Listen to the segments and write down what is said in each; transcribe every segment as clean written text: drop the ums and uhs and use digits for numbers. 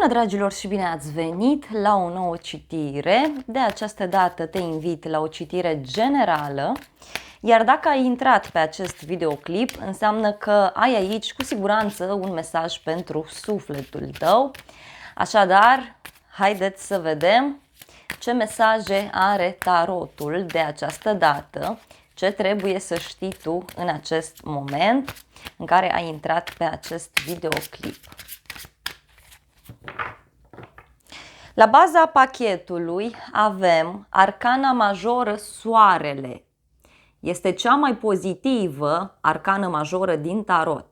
Bună dragilor și bine ați venit la o nouă citire. De această dată te invit la o citire generală, iar dacă ai intrat pe acest videoclip, înseamnă că ai aici cu siguranță un mesaj pentru sufletul tău. Așadar, haideți să vedem ce mesaje are tarotul de această dată, ce trebuie să știi tu în acest moment în care ai intrat pe acest videoclip. La baza pachetului avem arcana majoră Soarele. Este cea mai pozitivă arcană majoră din tarot.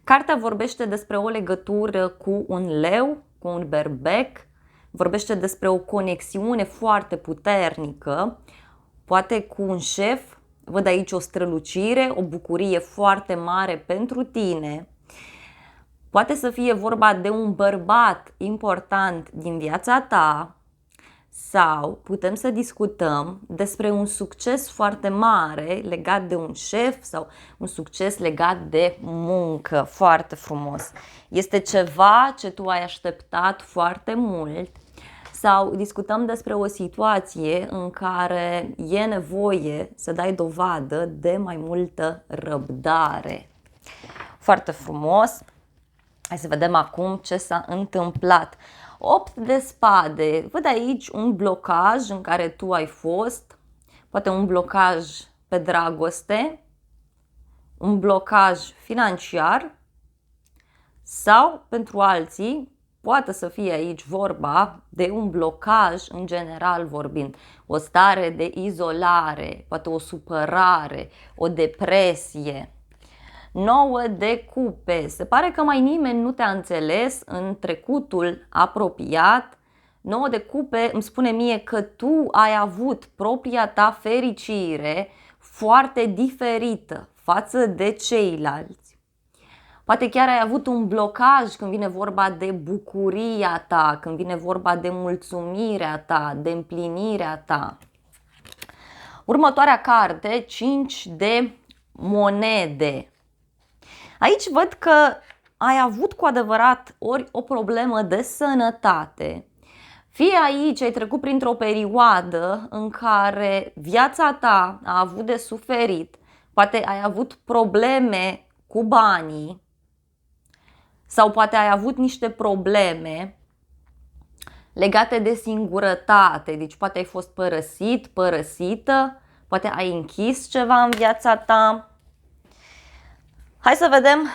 Cartea vorbește despre o legătură cu un leu, cu un berbec, vorbește despre o conexiune foarte puternică, poate cu un șef. Văd aici o strălucire, o bucurie foarte mare pentru tine. Poate să fie vorba de un bărbat important din viața ta sau putem să discutăm despre un succes foarte mare legat de un șef sau un succes legat de muncă. Foarte frumos. Este ceva ce tu ai așteptat foarte mult sau discutăm despre o situație în care e nevoie să dai dovadă de mai multă răbdare. Foarte frumos. Hai să vedem acum ce s-a întâmplat. 8 de spade. Văd aici un blocaj în care tu ai fost. Poate un blocaj pe dragoste, un blocaj financiar sau pentru alții poate să fie aici vorba de un blocaj în general vorbind. O stare de izolare, poate o supărare, o depresie. 9 de cupe. Se pare că mai nimeni nu te-a înțeles în trecutul apropiat. 9 de cupe îmi spune mie că tu ai avut propria ta fericire foarte diferită față de ceilalți. Poate chiar ai avut un blocaj când vine vorba de bucuria ta, când vine vorba de mulțumirea ta, de împlinirea ta. Următoarea carte, 5 de monede. Aici văd că ai avut cu adevărat ori o problemă de sănătate, fie aici ai trecut printr-o perioadă în care viața ta a avut de suferit, poate ai avut probleme cu banii sau poate ai avut niște probleme legate de singurătate, deci poate ai fost părăsit, părăsită, poate ai închis ceva în viața ta. Hai să vedem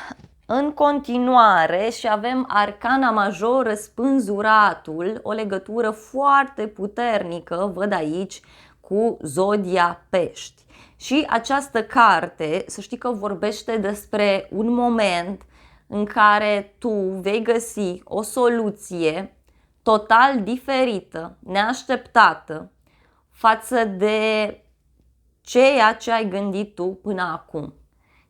în continuare și avem arcana majoră Spânzuratul, o legătură foarte puternică, văd aici, cu zodia Pești. Și această carte, să știi că vorbește despre un moment în care tu vei găsi o soluție total diferită, neașteptată, față de ceea ce ai gândit tu până acum.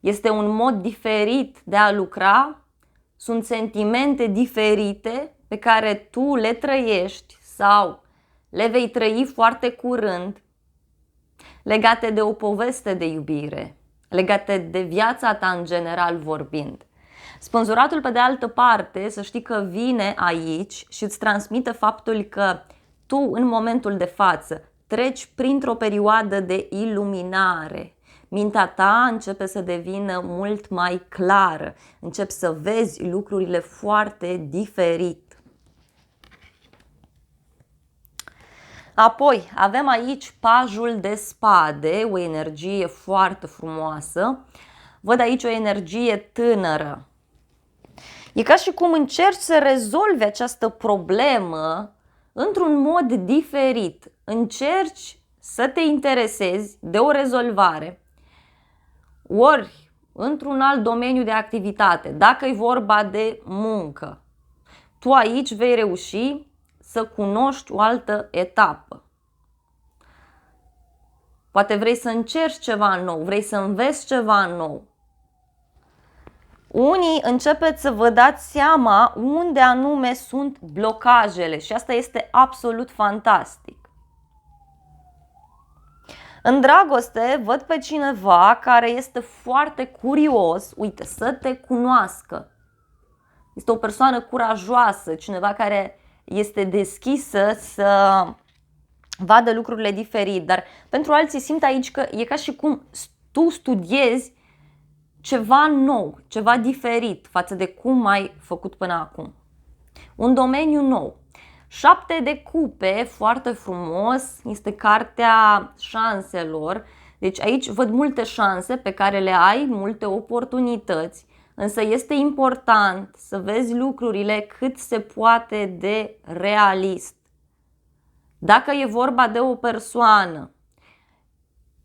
Este un mod diferit de a lucra, sunt sentimente diferite pe care tu le trăiești sau le vei trăi foarte curând, legate de o poveste de iubire, legate de viața ta în general vorbind. Spânzuratul, pe de altă parte, să știi că vine aici și îți transmite faptul că tu în momentul de față treci printr-o perioadă de iluminare. Mintea ta începe să devină mult mai clară, începi să vezi lucrurile foarte diferit. Apoi avem aici pajul de spade, o energie foarte frumoasă. Văd aici o energie tânără. E ca și cum încerci să rezolvi această problemă într-un mod diferit. Încerci să te interesezi de o rezolvare, ori într-un alt domeniu de activitate, dacă e vorba de muncă. Tu aici vei reuși să cunoști o altă etapă. Poate vrei să încerci ceva nou, vrei să înveți ceva nou. Unii începeți să vă dați seama unde anume sunt blocajele și asta este absolut fantastic. În dragoste văd pe cineva care este foarte curios, uite, să te cunoască. Este o persoană curajoasă, cineva care este deschisă să vadă lucrurile diferit, dar pentru alții simt aici că e ca și cum tu studiezi ceva nou, ceva diferit față de cum ai făcut până acum. Un domeniu nou. 7 de cupe, foarte frumos, este cartea șanselor. Deci aici văd multe șanse pe care le ai, multe oportunități, însă este important să vezi lucrurile cât se poate de realist. Dacă e vorba de o persoană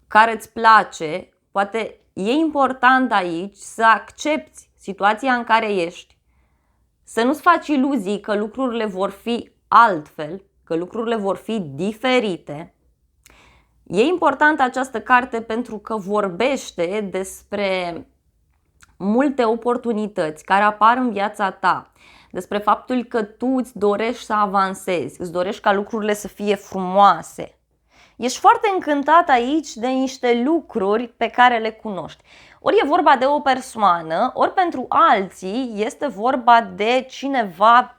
care îți place, poate e important aici să accepti situația în care ești, să nu-ți faci iluzii că lucrurile vor fi altfel, că lucrurile vor fi diferite. E importantă această carte pentru că vorbește despre multe oportunități care apar în viața ta, despre faptul că tu îți dorești să avansezi, îți dorești ca lucrurile să fie frumoase. Ești foarte încântat aici de niște lucruri pe care le cunoști. Ori e vorba de o persoană, ori pentru alții este vorba de cineva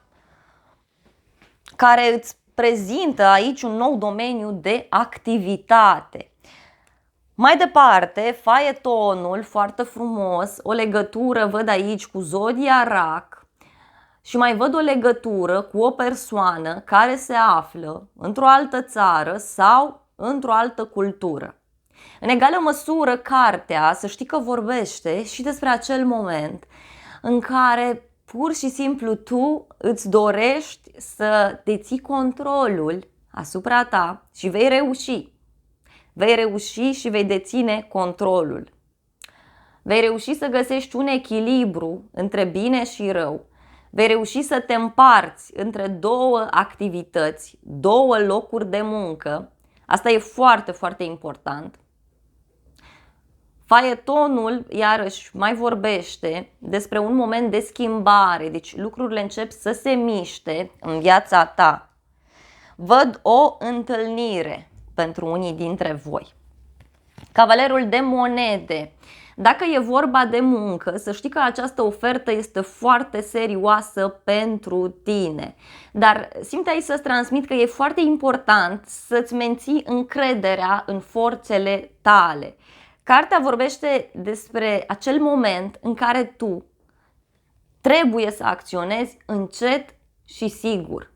care îți prezintă aici un nou domeniu de activitate. Mai departe, faetonul, foarte frumos, o legătură văd aici cu zodia rac și mai văd o legătură cu o persoană care se află într-o altă țară sau într-o altă cultură. În egală măsură, cartea, să știi că vorbește și despre acel moment în care pur și simplu tu îți dorești să deții controlul asupra ta și vei reuși. Vei reuși și vei deține controlul. Vei reuși să găsești un echilibru între bine și rău. Vei reuși să te împarți între două activități, două locuri de muncă. Asta e foarte, foarte important. Faetonul, iarăși, mai vorbește despre un moment de schimbare, deci lucrurile încep să se miște în viața ta. Văd o întâlnire pentru unii dintre voi. Cavalerul de monede. Dacă e vorba de muncă, să știi că această ofertă este foarte serioasă pentru tine. Dar simt aici să-ți transmit că e foarte important să-ți menții încrederea în forțele tale. Cartea vorbește despre acel moment în care tu trebuie să acționezi încet și sigur.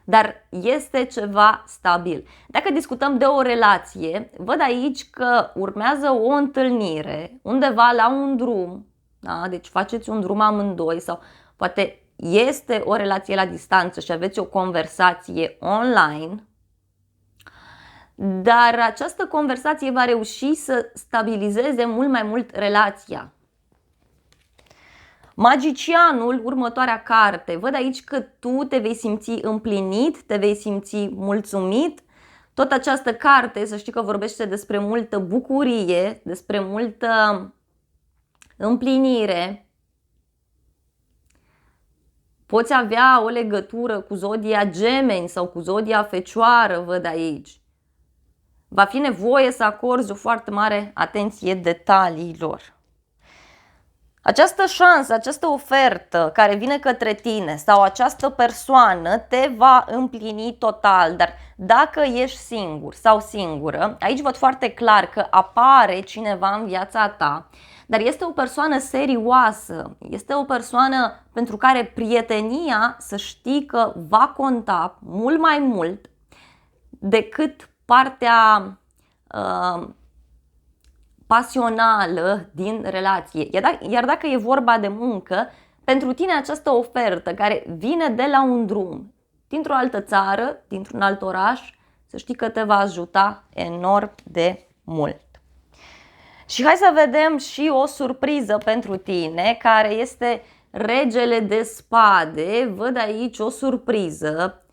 Dar este ceva stabil. Dacă discutăm de o relație, văd aici că urmează o întâlnire undeva la un drum, da? Deci faceți un drum amândoi sau poate este o relație la distanță și aveți o conversație online, dar această conversație va reuși să stabilizeze mult mai mult relația. Magicianul, următoarea carte, văd aici că tu te vei simți împlinit, te vei simți mulțumit. Tot această carte, să știi că vorbește despre multă bucurie, despre multă împlinire. Poți avea o legătură cu zodia Gemeni sau cu zodia Fecioară, văd aici. Va fi nevoie să acorzi o foarte mare atenție detaliilor. Această șansă, această ofertă care vine către tine sau această persoană te va împlini total, dar dacă ești singur sau singură, aici văd foarte clar că apare cineva în viața ta, dar este o persoană serioasă, este o persoană pentru care prietenia, să știi că va conta mult mai mult decât partea pasională din relație. Iar dacă e vorba de muncă, pentru tine această ofertă care vine de la un drum, dintr-o altă țară, dintr-un alt oraș, să știi că te va ajuta enorm de mult. Și hai să vedem și o surpriză pentru tine, care este Regele de Spade. Văd aici o surpriză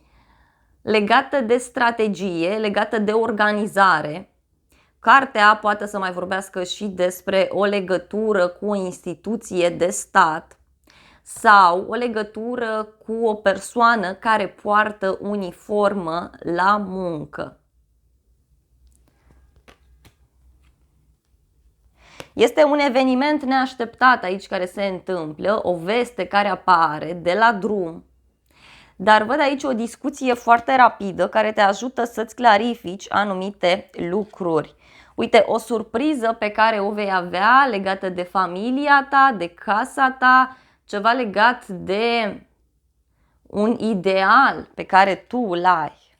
legată de strategie, legată de organizare. Cartea poate să mai vorbească și despre o legătură cu o instituție de stat sau o legătură cu o persoană care poartă uniformă la muncă. Este un eveniment neașteptat aici care se întâmplă, o veste care apare de la drum, dar văd aici o discuție foarte rapidă care te ajută să-ți clarifici anumite lucruri. Uite, o surpriză pe care o vei avea legată de familia ta, de casa ta, ceva legat de un ideal pe care tu îl ai.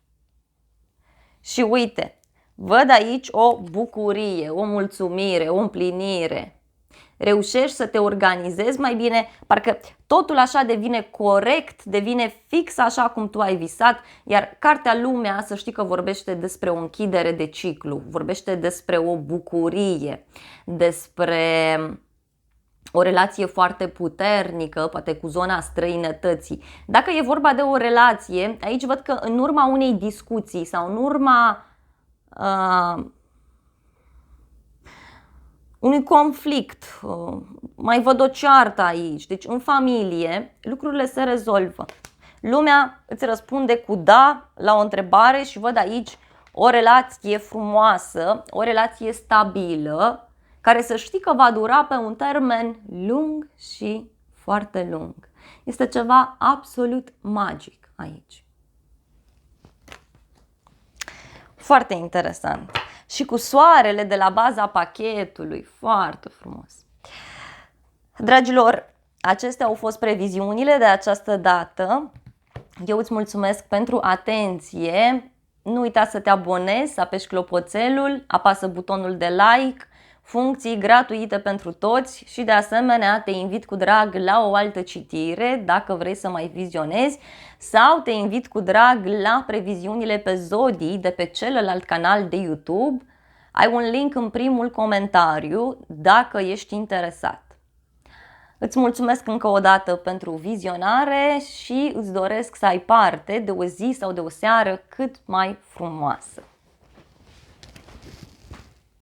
Și uite, văd aici o bucurie, o mulțumire, o împlinire. Reușești să te organizezi mai bine, parcă totul așa devine corect, devine fix așa cum tu ai visat, iar cartea Lumea, să știi că vorbește despre o închidere de ciclu, vorbește despre o bucurie, despre o relație foarte puternică, poate cu zona străinătății. Dacă e vorba de o relație, aici văd că în urma unei discuții sau în urma unui conflict, mai văd o ceartă aici, deci în familie lucrurile se rezolvă. Lumea îți răspunde cu da la o întrebare și văd aici o relație frumoasă, o relație stabilă, care să știi că va dura pe un termen lung și foarte lung. Este ceva absolut magic aici. Foarte interesant. Și cu soarele de la baza pachetului, foarte frumos. Dragilor, acestea au fost previziunile de această dată. Eu îți mulțumesc pentru atenție. Nu uita să te abonezi, să apeși clopoțelul, apasă butonul de like, funcții gratuite pentru toți și de asemenea te invit cu drag la o altă citire dacă vrei să mai vizionezi sau te invit cu drag la previziunile pe zodii de pe celălalt canal de YouTube. Ai un link în primul comentariu dacă ești interesat. Îți mulțumesc încă o dată pentru vizionare și îți doresc să ai parte de o zi sau de o seară cât mai frumoasă.